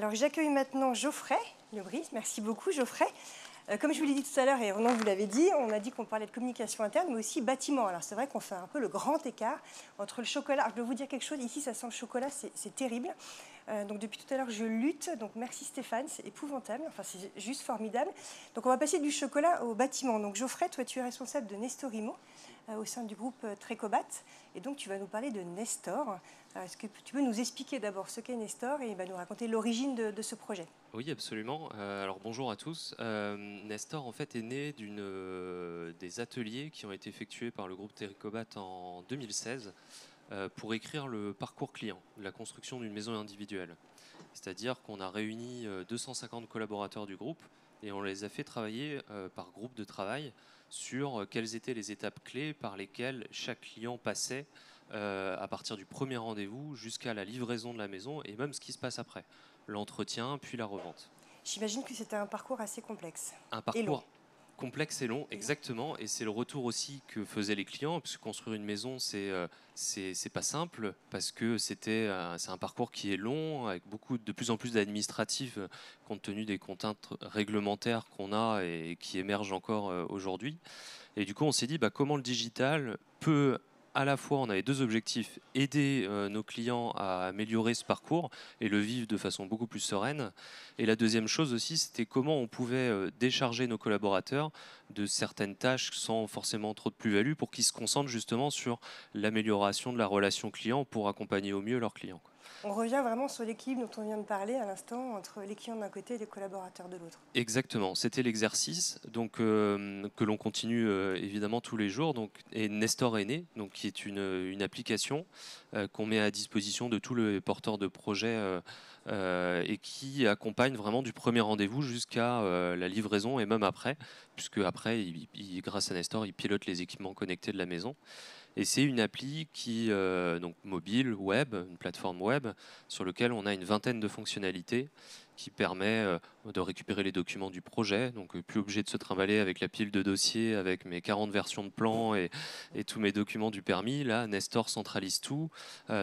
Alors j'accueille maintenant Geoffrey Lebris. Merci beaucoup Geoffrey. Comme je vous l'ai dit tout à l'heure, et non, vous l'avez dit, on a dit qu'on parlait de communication interne, mais aussi bâtiment. Alors c'est vrai qu'on fait un peu le grand écart entre le chocolat. Alors, je dois vous dire quelque chose, ici ça sent le chocolat, c'est terrible. Donc depuis tout à l'heure je lutte, donc merci Stéphane, c'est épouvantable, enfin c'est juste formidable. Donc on va passer du chocolat au bâtiment. Donc Geoffrey, toi tu es responsable de Nestorimo au sein du groupe Trecobat, et donc tu vas nous parler de Nestor. Est-ce que tu peux nous expliquer d'abord ce qu'est Nestor et nous raconter l'origine de ce projet? Oui, absolument. Alors bonjour à tous. Nestor en fait est né des ateliers qui ont été effectués par le groupe Trecobat en 2016 pour écrire le parcours client de la construction d'une maison individuelle. C'est-à-dire qu'on a réuni 250 collaborateurs du groupe et on les a fait travailler par groupe de travail sur quelles étaient les étapes clés par lesquelles chaque client passait à partir du premier rendez-vous jusqu'à la livraison de la maison et même ce qui se passe après, l'entretien puis la revente. J'imagine que c'était un parcours assez complexe Un et long. parcours complexe et long, exactement, et c'est le retour aussi que faisaient les clients, puisque construire une maison, c'est pas simple, parce que c'est un parcours qui est long, avec de plus en plus d'administratifs, compte tenu des contraintes réglementaires qu'on a et qui émergent encore aujourd'hui. Et du coup, on s'est dit, comment le digital peut, à la fois, on avait deux objectifs: aider nos clients à améliorer ce parcours et le vivre de façon beaucoup plus sereine. Et la deuxième chose aussi, c'était comment on pouvait décharger nos collaborateurs de certaines tâches sans forcément trop de plus-value pour qu'ils se concentrent justement sur l'amélioration de la relation client pour accompagner au mieux leurs clients, quoi. On revient vraiment sur l'équilibre dont on vient de parler à l'instant entre les clients d'un côté et les collaborateurs de l'autre. Exactement, c'était l'exercice donc que l'on continue évidemment tous les jours. Donc, et Nestor est né, donc qui est une application qu'on met à disposition de tous les porteurs de projets et qui accompagne vraiment du premier rendez-vous jusqu'à la livraison et même après, puisque après, grâce à Nestor, il pilote les équipements connectés de la maison. Et c'est une appli donc mobile, web, une plateforme web, sur laquelle on a une vingtaine de fonctionnalités qui permet de récupérer les documents du projet. Donc plus obligé de se trimballer avec la pile de dossiers, avec mes 40 versions de plans et tous mes documents du permis. Là, Nestor centralise tout,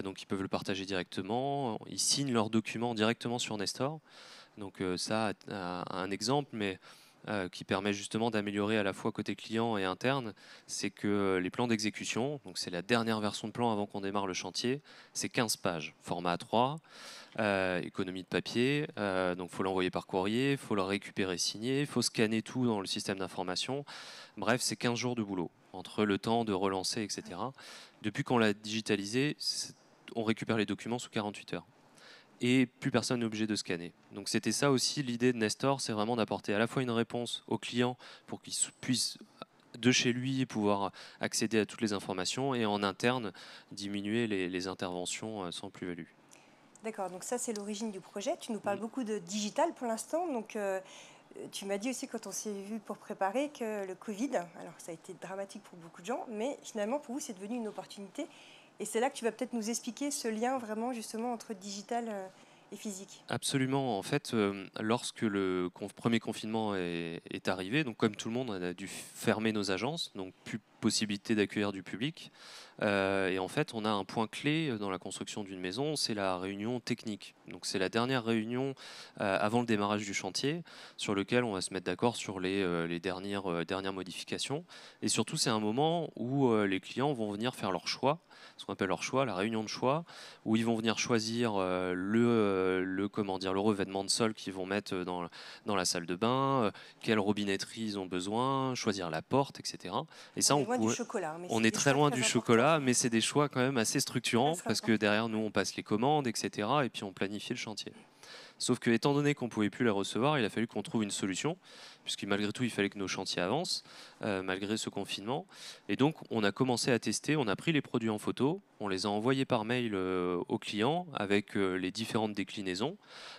donc ils peuvent le partager directement. Ils signent leurs documents directement sur Nestor. Donc ça, un exemple, mais qui permet justement d'améliorer à la fois côté client et interne, c'est que les plans d'exécution, donc c'est la dernière version de plan avant qu'on démarre le chantier, c'est 15 pages, format A3, économie de papier, donc il faut l'envoyer par courrier, il faut le récupérer signé, il faut scanner tout dans le système d'information. Bref, c'est 15 jours de boulot, entre le temps de relancer, etc. Depuis qu'on l'a digitalisé, on récupère les documents sous 48 heures. Et plus personne n'est obligé de scanner. Donc c'était ça aussi l'idée de Nestor, c'est vraiment d'apporter à la fois une réponse au client pour qu'il puisse de chez lui pouvoir accéder à toutes les informations et en interne diminuer les interventions sans plus-value. D'accord, donc ça c'est l'origine du projet. Tu nous parles beaucoup de digital pour l'instant, donc tu m'as dit aussi quand on s'est vu pour préparer que le Covid, alors ça a été dramatique pour beaucoup de gens, mais finalement pour vous c'est devenu une opportunité. Et c'est là que tu vas peut-être nous expliquer ce lien vraiment justement entre digital et physique. Absolument. En fait, lorsque le premier confinement est arrivé, donc comme tout le monde, on a dû fermer nos agences, donc plus possibilité d'accueillir du public. Et en fait, on a un point clé dans la construction d'une maison, c'est la réunion technique. Donc c'est la dernière réunion avant le démarrage du chantier, sur lequel on va se mettre d'accord sur les dernières modifications. Et surtout, c'est un moment où les clients vont venir faire leur choix, ce qu'on appelle leur choix, la réunion de choix, où ils vont venir choisir le revêtement de sol qu'ils vont mettre dans la salle de bain, quelle robinetterie ils ont besoin, choisir la porte, etc. Et ça, On est loin du chocolat, mais on c'est est des très choix loin très du importants. chocolat, mais c'est des choix quand même assez structurants Très parce que important. derrière nous, on passe les commandes, etc. Et puis on planifie le chantier. Sauf que, étant donné qu'on ne pouvait plus les recevoir, il a fallu qu'on trouve une solution, puisque malgré tout, il fallait que nos chantiers avancent, malgré ce confinement. Et donc, on a commencé à tester, on a pris les produits en photo, on les a envoyés par mail aux clients avec les différentes déclinaisons.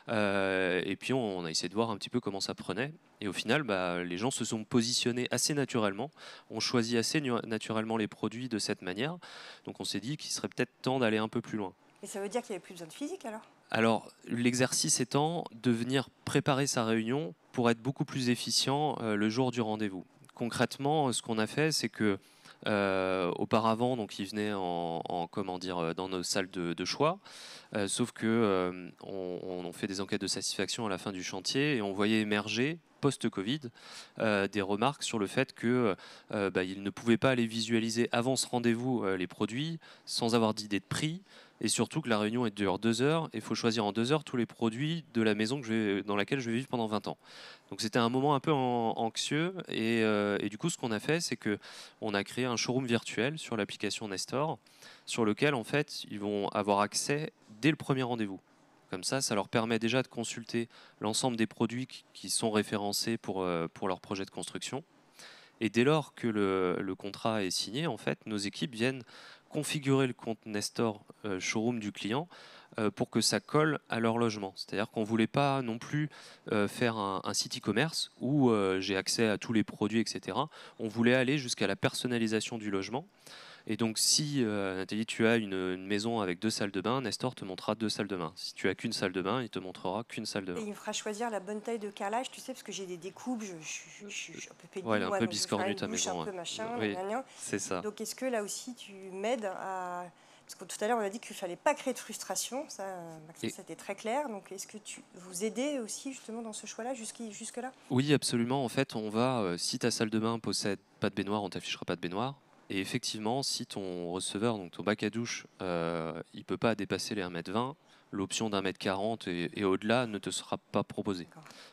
Et puis, on a essayé de voir un petit peu comment ça prenait. Et au final, les gens se sont positionnés assez naturellement, ont choisi assez naturellement les produits de cette manière. Donc, on s'est dit qu'il serait peut-être temps d'aller un peu plus loin. Et ça veut dire qu'il n'y avait plus besoin de physique alors? Alors, l'exercice étant de venir préparer sa réunion pour être beaucoup plus efficient le jour du rendez-vous. Concrètement, ce qu'on a fait, c'est que Auparavant, donc, ils venaient comment dire, dans nos salles de choix, sauf que on fait des enquêtes de satisfaction à la fin du chantier et on voyait émerger post-Covid des remarques sur le fait que ils ne pouvaient pas aller visualiser avant ce rendez-vous les produits sans avoir d'idée de prix. Et surtout que la réunion dure 2 heures et il faut choisir en 2 heures tous les produits de la maison dans laquelle je vais vivre pendant 20 ans. Donc c'était un moment un peu anxieux et du coup ce qu'on a fait c'est que on a créé un showroom virtuel sur l'application Nestor sur lequel en fait ils vont avoir accès dès le premier rendez-vous. Comme ça leur permet déjà de consulter l'ensemble des produits qui sont référencés pour leur projet de construction. Et dès lors que le contrat est signé, en fait, nos équipes viennent configurer le compte Nestor showroom du client pour que ça colle à leur logement. C'est-à-dire qu'on ne voulait pas non plus faire un site e-commerce où j'ai accès à tous les produits, etc. On voulait aller jusqu'à la personnalisation du logement. Et donc, si, Nathalie, tu as une maison avec 2 salles de bain, Nestor te montrera 2 salles de bain. Si tu as qu'une salle de bain, il te montrera qu'une salle de bain. Et il me fera choisir la bonne taille de carrelage, tu sais, parce que j'ai des découpes, je suis un peu pénible, Ouais, elle est un peu donc je veux faire biscornue une ta bouche maison. un peu machin, Oui, gna gna. c'est ça. Donc est-ce que là aussi tu m'aides à... Parce que tout à l'heure on a dit qu'il ne fallait pas créer de frustration, ça, Maxence, c'était très clair, donc est-ce que vous aidez aussi justement dans ce choix-là, jusque-là? Oui, absolument. En fait, on va, si ta salle de bain possède pas de baignoire, on t'affichera pas de baignoire. Et effectivement, si ton receveur, donc ton bac à douche, il peut pas dépasser les 1,20 m, l'option d'1,40 m et au-delà ne te sera pas proposée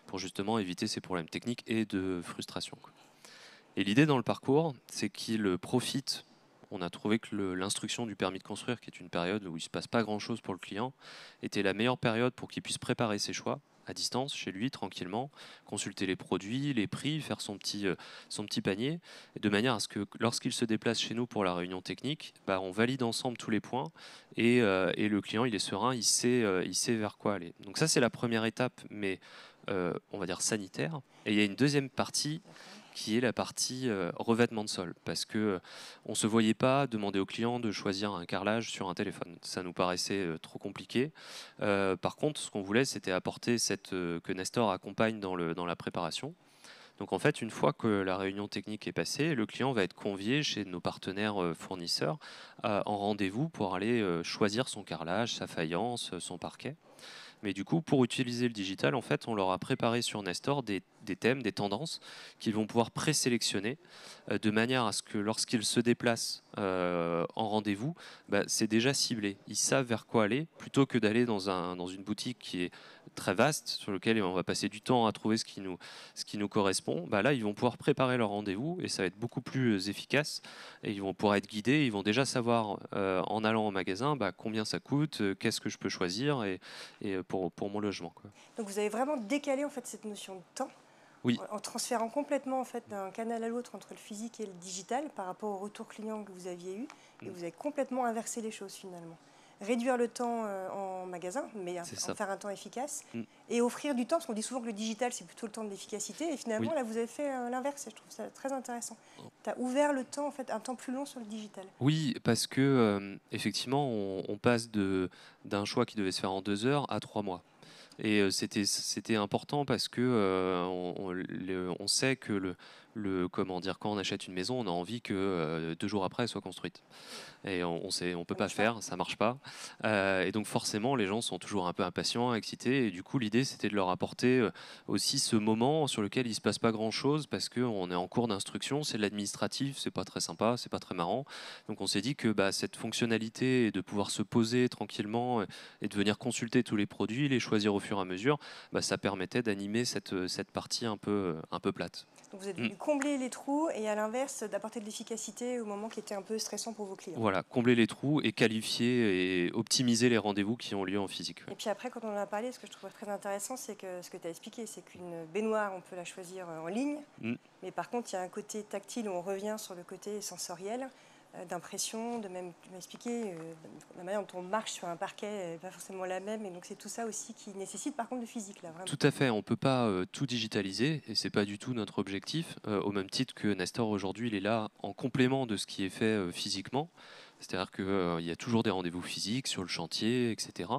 pour justement éviter ces problèmes techniques et de frustration, quoi. Et l'idée dans le parcours, c'est qu'il profite. On a trouvé que l'instruction du permis de construire, qui est une période où il ne se passe pas grand-chose pour le client, était la meilleure période pour qu'il puisse préparer ses choix à distance, chez lui, tranquillement, consulter les produits, les prix, faire son petit panier, de manière à ce que lorsqu'il se déplace chez nous pour la réunion technique, on valide ensemble tous les points et le client, il est serein, il sait vers quoi aller. Donc ça, c'est la première étape, mais on va dire sanitaire. Et il y a une deuxième partie qui est la partie revêtement de sol, parce que on se voyait pas demander au client de choisir un carrelage sur un téléphone. Ça nous paraissait trop compliqué. Par contre, ce qu'on voulait, c'était apporter que Nestor accompagne dans la préparation. Donc en fait, une fois que la réunion technique est passée, le client va être convié chez nos partenaires fournisseurs en rendez-vous pour aller choisir son carrelage, sa faïence, son parquet. Mais du coup, pour utiliser le digital, en fait, on leur a préparé sur Nestor des thèmes, des tendances qu'ils vont pouvoir présélectionner de manière à ce que lorsqu'ils se déplacent en rendez-vous, c'est déjà ciblé. Ils savent vers quoi aller plutôt que d'aller dans une boutique qui est très vaste, sur lequel on va passer du temps à trouver ce qui nous correspond. Là, ils vont pouvoir préparer leur rendez-vous et ça va être beaucoup plus efficace. Et ils vont pouvoir être guidés. Ils vont déjà savoir en allant au magasin combien ça coûte, qu'est-ce que je peux choisir et pour mon logement, quoi. Donc vous avez vraiment décalé en fait cette notion de temps, oui, en transférant complètement en fait d'un canal à l'autre entre le physique et le digital par rapport au retour client que vous aviez eu, et vous avez complètement inversé les choses finalement. Réduire le temps en magasin, mais en faire un temps efficace, et offrir du temps, parce qu'on dit souvent que le digital c'est plutôt le temps de l'efficacité, et finalement là vous avez fait l'inverse, et je trouve ça très intéressant. Tu as ouvert le temps, en fait, un temps plus long sur le digital. Oui, parce que effectivement on passe d'un choix qui devait se faire en 2 heures à 3 mois. Et c'était important parce que on sait que comment dire, quand on achète une maison, on a envie que 2 jours après elle soit construite. Et on peut pas faire, ça marche pas. Et donc forcément, les gens sont toujours un peu impatients, excités. Et du coup, l'idée, c'était de leur apporter aussi ce moment sur lequel il se passe pas grand-chose parce qu'on est en cours d'instruction, c'est de l'administratif, c'est pas très sympa, c'est pas très marrant. Donc on s'est dit que cette fonctionnalité de pouvoir se poser tranquillement et de venir consulter tous les produits, les choisir au fur et à mesure, ça permettait d'animer cette partie un peu plate. Donc vous êtes venu combler les trous et à l'inverse d'apporter de l'efficacité au moment qui était un peu stressant pour vos clients. Voilà, combler les trous et qualifier et optimiser les rendez-vous qui ont lieu en physique. Et puis après, quand on en a parlé, ce que je trouve très intéressant, c'est que ce que tu as expliqué, c'est qu'une baignoire, on peut la choisir en ligne, mais par contre, il y a un côté tactile où on revient sur le côté sensoriel, d'impression, de même, tu m'as expliqué, la manière dont on marche sur un parquet n'est pas forcément la même, et donc c'est tout ça aussi qui nécessite par contre du physique, là, vraiment. Tout à fait, on ne peut pas tout digitaliser, et ce n'est pas du tout notre objectif, au même titre que Nestor aujourd'hui, il est là en complément de ce qui est fait physiquement. C'est-à-dire qu'il y a toujours des rendez-vous physiques sur le chantier, etc.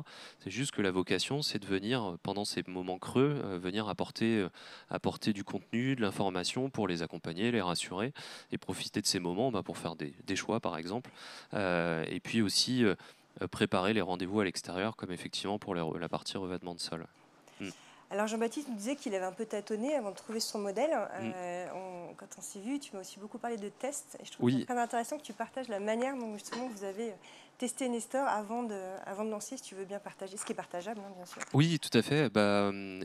C'est juste que la vocation, c'est de venir, pendant ces moments creux, venir apporter du contenu, de l'information pour les accompagner, les rassurer et profiter de ces moments pour faire des choix, par exemple. Et puis aussi préparer les rendez-vous à l'extérieur, comme effectivement pour la partie revêtement de sol. Alors Jean-Baptiste nous disait qu'il avait un peu tâtonné avant de trouver son modèle. Quand on s'est vu, tu m'as aussi beaucoup parlé de tests. Et je trouve que c'est très intéressant que tu partages la manière dont justement vous avez testé Nestor avant de lancer, si tu veux bien partager, ce qui est partageable, hein, bien sûr. Oui, tout à fait.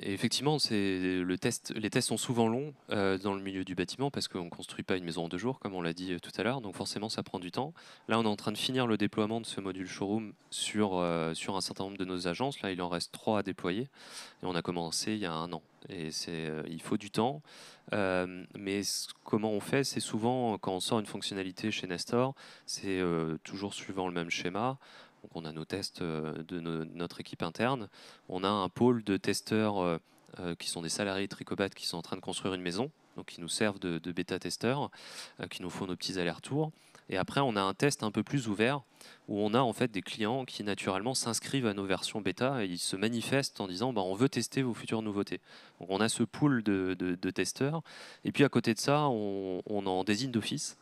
Et effectivement, les tests sont souvent longs dans le milieu du bâtiment parce qu'on ne construit pas une maison en 2 jours, comme on l'a dit tout à l'heure. Donc forcément, ça prend du temps. Là, on est en train de finir le déploiement de ce module showroom sur un certain nombre de nos agences. Là, il en reste 3 à déployer. Et on a commencé il y a 1 an. Et il faut du temps. Mais comment on fait? C'est souvent, quand on sort une fonctionnalité chez Nestor, c'est toujours suivant le même schéma. Donc on a nos tests de notre équipe interne. On a un pôle de testeurs qui sont des salariés de Tricobat qui sont en train de construire une maison, donc qui nous servent de bêta-testeurs, qui nous font nos petits allers-retours. Et après, on a un test un peu plus ouvert où on a en fait des clients qui naturellement s'inscrivent à nos versions bêta et ils se manifestent en disant on veut tester vos futures nouveautés. Donc on a ce pool de testeurs. Et puis à côté de ça, on en désigne d'office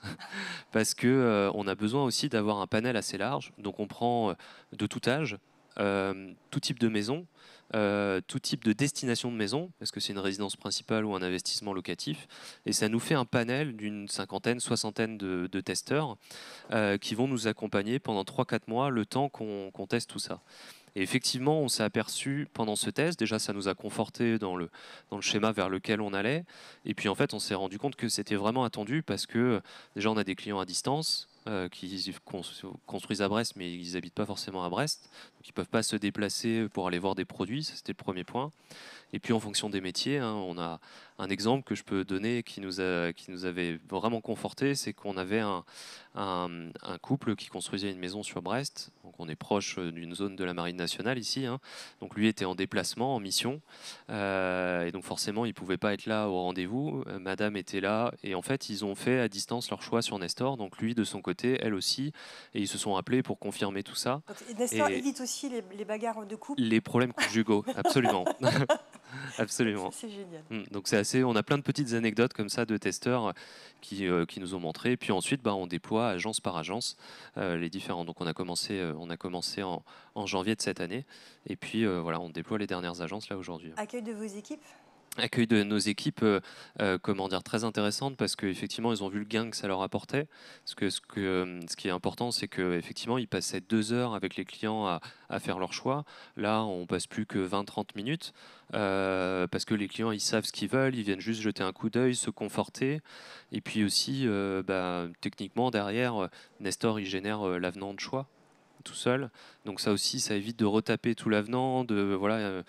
parce que on a besoin aussi d'avoir un panel assez large. Donc on prend de tout âge, tout type de maison, tout type de destination de maison, est-ce que c'est une résidence principale ou un investissement locatif, et ça nous fait un panel d'une 50aine, 60aine de testeurs qui vont nous accompagner pendant 3-4 mois, le temps qu'on teste tout ça. Et effectivement, on s'est aperçu pendant ce test, déjà ça nous a conforté dans le schéma vers lequel on allait, et puis en fait on s'est rendu compte que c'était vraiment attendu parce que déjà on a des clients à distance, qui construisent à Brest, mais ils n'habitent pas forcément à Brest, donc ils ne peuvent pas se déplacer pour aller voir des produits, ça c'était le premier point. Et puis en fonction des métiers, on a un exemple que je peux donner qui nous avait vraiment conforté, c'est qu'on avait un couple qui construisait une maison sur Brest, donc on est proche d'une zone de la Marine nationale ici, donc lui était en déplacement, en mission, et donc forcément il ne pouvait pas être là au rendez-vous, madame était là, et en fait ils ont fait à distance leur choix sur Nestor, donc lui de son côté, elle aussi, et ils se sont appelés pour confirmer tout ça. Donc, Nestor évite aussi les bagarres de couple. Les problèmes conjugaux, absolument. Absolument. C'est génial. Donc c'est assez. On a plein de petites anecdotes comme ça de testeurs qui nous ont montré. Puis ensuite, on déploie agence par agence les différents. Donc on a commencé en janvier de cette année. Et puis voilà, on déploie les dernières agences là aujourd'hui. Accueil de vos équipes. Accueil de nos équipes, comment dire, très intéressante parce qu'effectivement ils ont vu le gain que ça leur apportait. Ce qui est important, c'est qu'effectivement ils passaient 2 heures avec les clients à faire leur choix. Là, on passe plus que 20-30 minutes parce que les clients ils savent ce qu'ils veulent, ils viennent juste jeter un coup d'œil, se conforter. Et puis aussi, techniquement derrière, Nestor il génère l'avenant de choix tout seul, donc ça aussi ça évite de retaper tout l'avenant, donc voilà,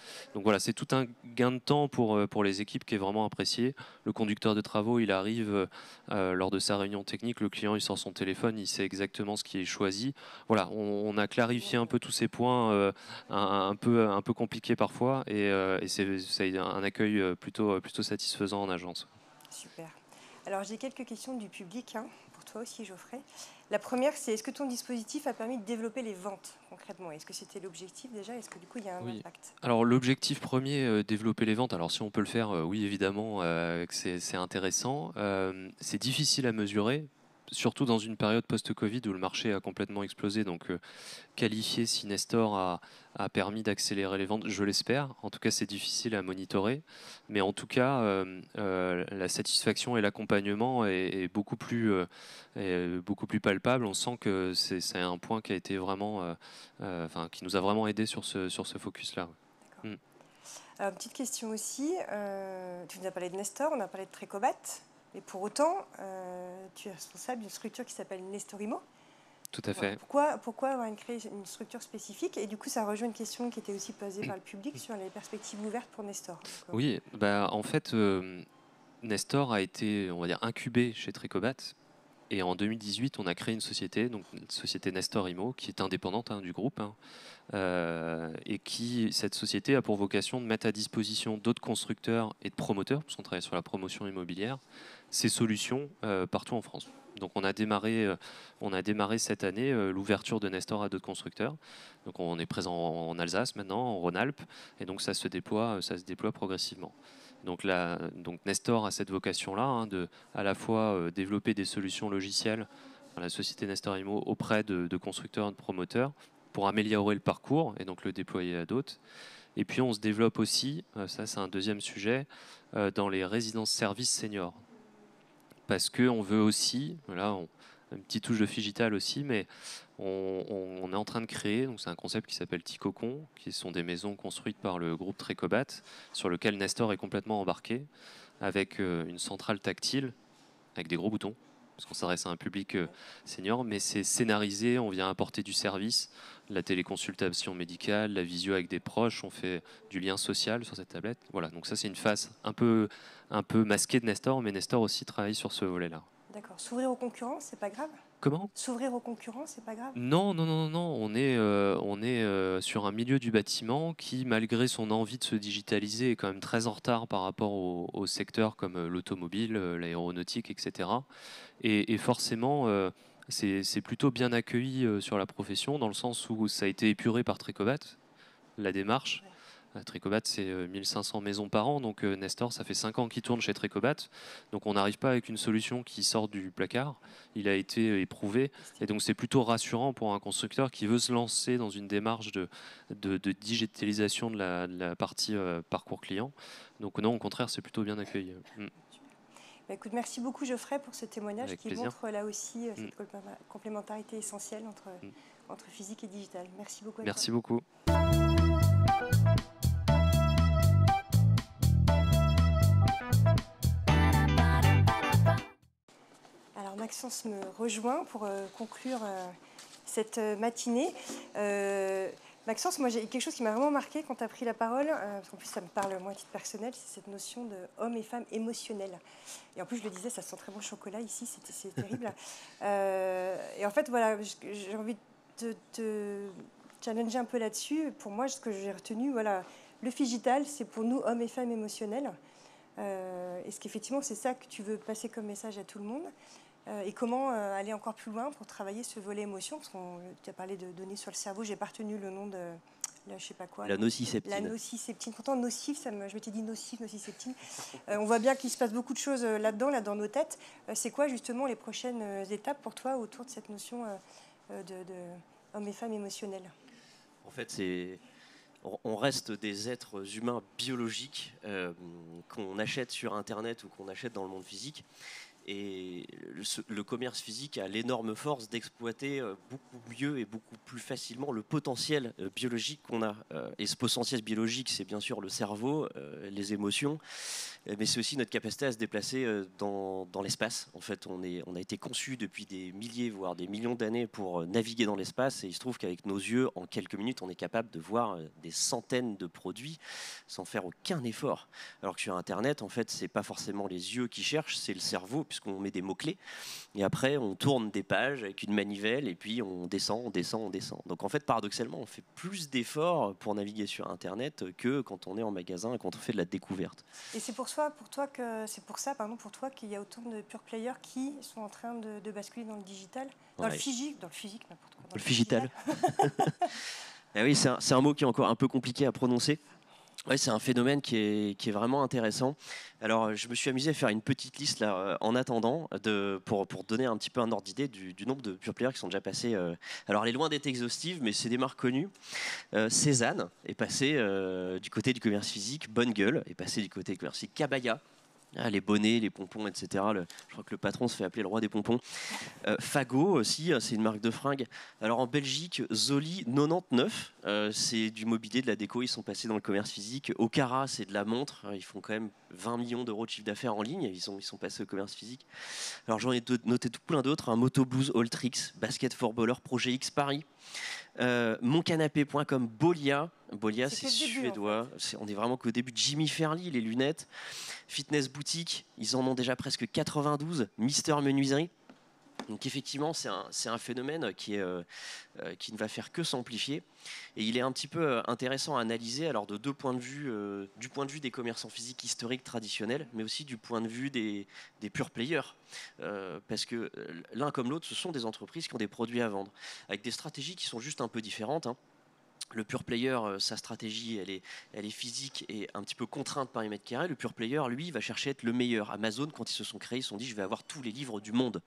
c'est tout un gain de temps pour les équipes qui est vraiment apprécié. Le conducteur de travaux il arrive lors de sa réunion technique, le client il sort son téléphone, il sait exactement ce qui est choisi. Voilà, on a clarifié un peu tous ces points un peu compliqués parfois, et c'est un accueil plutôt satisfaisant en agence. Super. Alors j'ai quelques questions du public, pour toi aussi Geoffrey. La première, c'est est-ce que ton dispositif a permis de développer les ventes concrètement? Est-ce que c'était l'objectif déjà? Est-ce que du coup il y a un impact? Alors l'objectif premier, développer les ventes, alors si on peut le faire, oui évidemment, c'est intéressant. C'est difficile à mesurer, surtout dans une période post-Covid où le marché a complètement explosé. Donc qualifier si Nestor a permis d'accélérer les ventes, je l'espère. En tout cas, c'est difficile à monitorer. Mais en tout cas, la satisfaction et l'accompagnement est beaucoup plus palpable. On sent que c'est un point qui a été vraiment, qui nous a vraiment aidé sur ce focus-là. Alors, petite question aussi. Tu nous as parlé de Nestor, on a parlé de Tricobat. Et pour autant, tu es responsable d'une structure qui s'appelle Nestorimo. Tout à fait. Pourquoi avoir créé une structure spécifique? Et du coup, ça rejoint une question qui était aussi posée par le public sur les perspectives ouvertes pour Nestor. Oui, en fait, Nestor a été, on va dire, incubé chez Tricobat. Et en 2018, on a créé une société, donc une société Nestor Imo, qui est indépendante du groupe, et cette société a pour vocation de mettre à disposition d'autres constructeurs et de promoteurs, parce qu'on travaille sur la promotion immobilière, ces solutions partout en France. Donc on a démarré cette année l'ouverture de Nestor à d'autres constructeurs. Donc on est présent en Alsace maintenant, en Rhône-Alpes, et donc ça se déploie progressivement. Donc Nestor a cette vocation-là, hein, de à la fois développer des solutions logicielles, la société Nestor Imo, auprès de constructeurs et de promoteurs, pour améliorer le parcours et donc le déployer à d'autres. Et puis on se développe aussi, ça c'est un deuxième sujet, dans les résidences services seniors. Parce qu'on veut aussi, voilà, une petite touche de Figital aussi, mais on est en train de créer, donc c'est un concept qui s'appelle Ticocon, qui sont des maisons construites par le groupe Trecobat, sur lequel Nestor est complètement embarqué, avec une centrale tactile, avec des gros boutons, parce qu'on s'adresse à un public senior, mais c'est scénarisé, on vient apporter du service, la téléconsultation médicale, la visio avec des proches, on fait du lien social sur cette tablette. Voilà, donc ça c'est une phase un peu masquée de Nestor, mais Nestor aussi travaille sur ce volet-là. D'accord. S'ouvrir aux concurrents, c'est pas grave? Comment? S'ouvrir aux concurrents, c'est pas grave? Non, non, non, non, on est sur un milieu du bâtiment qui, malgré son envie de se digitaliser, est quand même très en retard par rapport au secteurs comme l'automobile, l'aéronautique, etc. Et forcément, c'est plutôt bien accueilli sur la profession, dans le sens où ça a été épuré par Trecobat, la démarche. Trecobat, c'est 1500 maisons par an, donc Nestor, ça fait 5 ans qu'il tourne chez Trecobat, donc on n'arrive pas avec une solution qui sort du placard, il a été éprouvé, et donc c'est plutôt rassurant pour un constructeur qui veut se lancer dans une démarche de digitalisation de la partie parcours client. Donc non, au contraire, c'est plutôt bien accueilli. Bah, écoute, merci beaucoup Geoffrey pour ce témoignage Avec qui plaisir. montre là aussi cette complémentarité essentielle entre physique et digital. Merci beaucoup. Merci beaucoup. Alors Maxence me rejoint pour conclure cette matinée. Maxence, moi j'ai quelque chose qui m'a vraiment marqué quand tu as pris la parole, parce qu'en plus ça me parle moi à titre personnel, c'est cette notion de homme et femme émotionnels. Et en plus je le disais, ça sent très bon le chocolat ici, c'est terrible. Et en fait voilà, j'ai envie de te challenger un peu là-dessus. Pour moi, ce que j'ai retenu, voilà, le Figital, c'est pour nous hommes et femmes émotionnels. Est-ce qu'effectivement c'est ça que tu veux passer comme message à tout le monde? Et comment aller encore plus loin pour travailler ce volet émotion? Parce qu'on tu as parlé de données sur le cerveau, j'ai pas retenu le nom de je sais pas quoi. La nociceptine. La nociceptine. Pourtant nocif, je m'étais dit nocif, nociceptine. On voit bien qu'il se passe beaucoup de choses là-dedans, là dans nos têtes. C'est quoi justement les prochaines étapes pour toi autour de cette notion de hommes et femmes émotionnels? En fait, on reste des êtres humains biologiques qu'on achète sur Internet ou qu'on achète dans le monde physique. Et le commerce physique a l'énorme force d'exploiter beaucoup mieux et beaucoup plus facilement le potentiel biologique qu'on a. Et ce potentiel biologique, c'est bien sûr le cerveau, les émotions, mais c'est aussi notre capacité à se déplacer dans l'espace. En fait, on a été conçus depuis des milliers, voire des millions d'années pour naviguer dans l'espace. Et il se trouve qu'avec nos yeux, en quelques minutes, on est capable de voir des centaines de produits sans faire aucun effort. Alors que sur Internet, en fait, c'est pas forcément les yeux qui cherchent, c'est le cerveau, puisqu'on met des mots-clés. Et après, on tourne des pages avec une manivelle et puis on descend, on descend, on descend. Donc en fait, paradoxalement, on fait plus d'efforts pour naviguer sur Internet que quand on est en magasin et quand on fait de la découverte. Et c'est pour ça qu'il y a autant de pure players qui sont en train de basculer dans le digital, dans le physique, n'importe quoi. Le Figital. Ah oui, c'est un mot qui est encore un peu compliqué à prononcer. Ouais, c'est un phénomène qui est vraiment intéressant. Alors, je me suis amusé à faire une petite liste là, en attendant, pour donner un petit peu un ordre d'idée du nombre de pure players qui sont déjà passés. Alors, elle est loin d'être exhaustive, mais c'est des marques connues. Cézanne est passé du côté du commerce physique. Bonne Gueule est passé du côté du commerce physique. Cabaya. Ah, les bonnets, les pompons, etc. Je crois que le patron se fait appeler le roi des pompons. Fago aussi, c'est une marque de fringues. Alors en Belgique, Zoli 99, c'est du mobilier, de la déco, ils sont passés dans le commerce physique. Okara, c'est de la montre, ils font quand même 20 millions d'euros de chiffre d'affaires en ligne, ils sont passés au commerce physique. Alors j'en ai noté tout plein d'autres, Moto Blues, Alltrix, Basket for Baller, Projet X Paris. Moncanapé.com, Bolia, c'est suédois, en fait. On est vraiment qu'au début. Jimmy Fairly, les lunettes. Fitness Boutique, ils en ont déjà presque 92. Mister Menuiserie. Donc effectivement, c'est un phénomène qui ne va faire que s'amplifier. Et il est un petit peu intéressant à analyser alors de deux points de vue, du point de vue des commerçants physiques historiques traditionnels, mais aussi du point de vue des pure players. Parce que l'un comme l'autre, ce sont des entreprises qui ont des produits à vendre, avec des stratégies qui sont juste un peu différentes, hein. Le pure player, sa stratégie, elle est physique et un petit peu contrainte par les mètres carrés. Le pure player, lui, va chercher à être le meilleur. Amazon, quand ils se sont créés, ils se sont dit, je vais avoir tous les livres du monde.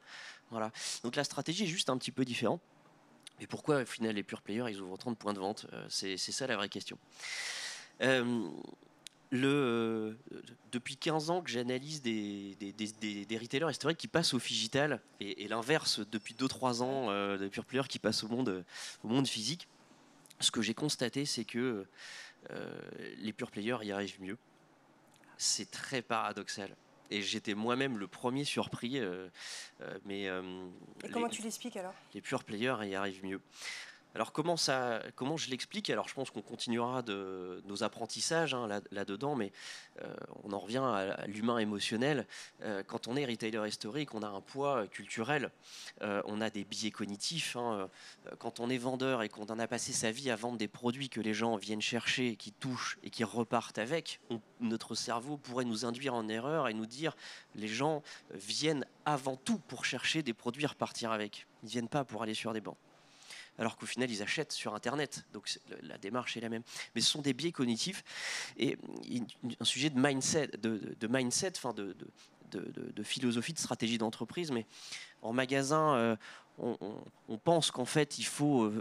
Voilà. Donc la stratégie est juste un petit peu différente. Et pourquoi, au final, les pure players, ils ouvrent 30 points de vente? C'est ça la vraie question. Depuis 15 ans que j'analyse des retailers historiques qui passent au digital et l'inverse depuis 2-3 ans des pure players qui passent au monde physique. Ce que j'ai constaté, c'est que les pure players y arrivent mieux. C'est très paradoxal. Et j'étais moi-même le premier surpris. Et comment tu l'expliques alors? Les pure players y arrivent mieux. Alors comment je l'explique? Alors je pense qu'on continuera de nos apprentissages là-dedans, mais on en revient à l'humain émotionnel. Quand on est retailer historique, on a un poids culturel, on a des biais cognitifs. Quand on est vendeur et qu'on en a passé sa vie à vendre des produits que les gens viennent chercher, qui touchent et qui repartent avec, notre cerveau pourrait nous induire en erreur et nous dire les gens viennent avant tout pour chercher des produits et repartir avec. Ils ne viennent pas pour aller sur des bancs. Alors qu'au final, ils achètent sur Internet. Donc la démarche est la même. Mais ce sont des biais cognitifs et un sujet de mindset, de philosophie, de stratégie d'entreprise. Mais en magasin, on pense qu'en fait, il faut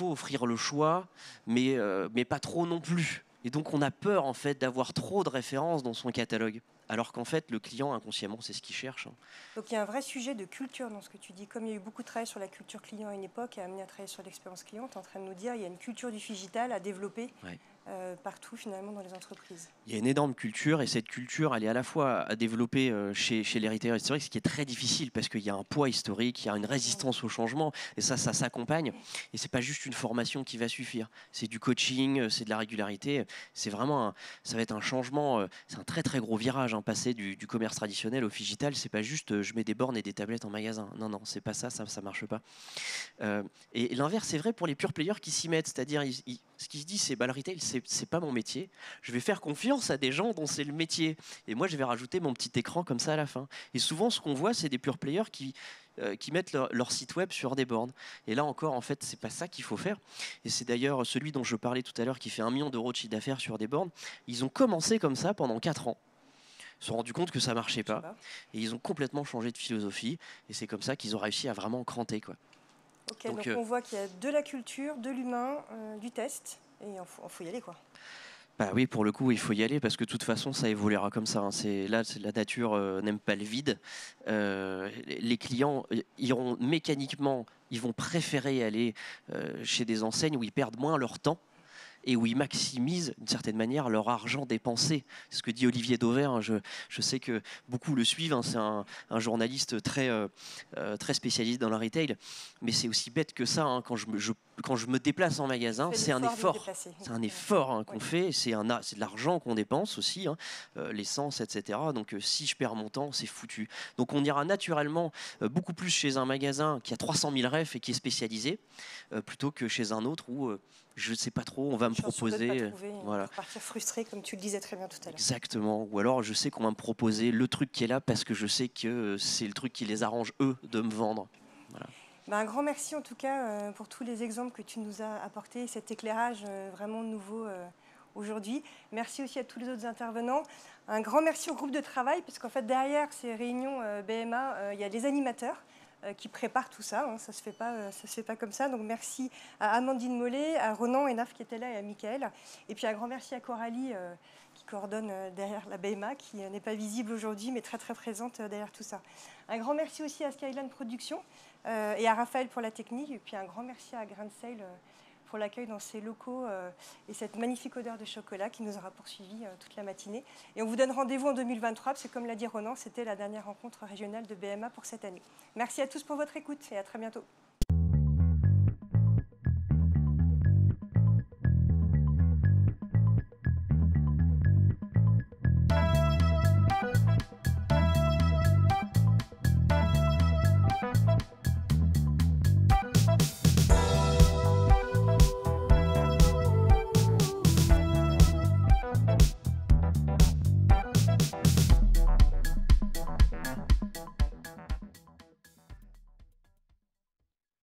offrir le choix, mais pas trop non plus. Et donc, on a peur en fait d'avoir trop de références dans son catalogue. Alors qu'en fait, le client, inconsciemment, c'est ce qu'il cherche. Donc il y a un vrai sujet de culture dans ce que tu dis. Comme il y a eu beaucoup de travail sur la culture client à une époque et amené à travailler sur l'expérience client, tu es en train de nous dire qu'il y a une culture du digital à développer partout finalement dans les entreprises. Il y a une énorme culture et cette culture, elle est à la fois à développer chez les retailers historiques, ce qui est très difficile parce qu'il y a un poids historique, il y a une résistance au changement et ça s'accompagne. Et c'est pas juste une formation qui va suffire. C'est du coaching, c'est de la régularité. C'est vraiment, ça va être un changement. C'est un très très gros virage. Passer du commerce traditionnel au digital, c'est pas juste je mets des bornes et des tablettes en magasin. Non, c'est pas ça marche pas. Et l'inverse, c'est vrai pour les pure players qui s'y mettent. C'est-à-dire, ce qui se dit, c'est le retail, c'est pas mon métier. Je vais faire confiance à des gens dont c'est le métier. Et moi, je vais rajouter mon petit écran comme ça à la fin. Et souvent, ce qu'on voit, c'est des pure players qui mettent leur site web sur des bornes. Et là encore, en fait, c'est pas ça qu'il faut faire. Et c'est d'ailleurs celui dont je parlais tout à l'heure qui fait 1 million d'euros de chiffre d'affaires sur des bornes. Ils ont commencé comme ça pendant 4 ans. Ils se sont rendus compte que ça marchait pas. Et ils ont complètement changé de philosophie. Et c'est comme ça qu'ils ont réussi à vraiment cranter, quoi. Ok, donc on voit qu'il y a de la culture, de l'humain, du test. Et il faut y aller, quoi. Bah oui, pour le coup, il faut y aller parce que de toute façon, ça évoluera comme ça. La nature n'aime pas le vide. Les clients iront mécaniquement, ils vont préférer aller chez des enseignes où ils perdent moins leur temps et où ils maximisent d'une certaine manière leur argent dépensé. C'est ce que dit Olivier Dauvert. Je sais que beaucoup le suivent. C'est un journaliste très spécialisé dans le retail. Mais c'est aussi bête que ça. Quand je me déplace en magasin, c'est un effort. C'est un effort qu'on fait. C'est de l'argent qu'on dépense aussi, l'essence, etc. Donc si je perds mon temps, c'est foutu. Donc on ira naturellement beaucoup plus chez un magasin qui a 300 000 refs et qui est spécialisé, plutôt que chez un autre où je ne sais pas trop, on va me proposer. Voilà. Partir frustré, comme tu le disais très bien tout à l'heure. Exactement. Ou alors je sais qu'on va me proposer le truc qui est là parce que je sais que c'est le truc qui les arrange, eux, de me vendre. Voilà. Un grand merci en tout cas pour tous les exemples que tu nous as apportés, cet éclairage vraiment nouveau aujourd'hui. Merci aussi à tous les autres intervenants. Un grand merci au groupe de travail, parce qu'en fait derrière ces réunions BMA, il y a des animateurs qui préparent tout ça. Ça se fait pas comme ça. Donc merci à Amandine Mollet, à Ronan Enaf qui était là et à Michael. Et puis un grand merci à Coralie qui coordonne derrière la BMA, qui n'est pas visible aujourd'hui, mais très très présente derrière tout ça. Un grand merci aussi à Skyline Productions et à Raphaël pour la technique. Et puis un grand merci à Grain de Sale pour l'accueil dans ces locaux et cette magnifique odeur de chocolat qui nous aura poursuivis toute la matinée. Et on vous donne rendez-vous en 2023, parce que comme l'a dit Ronan, c'était la dernière rencontre régionale de BMA pour cette année. Merci à tous pour votre écoute et à très bientôt.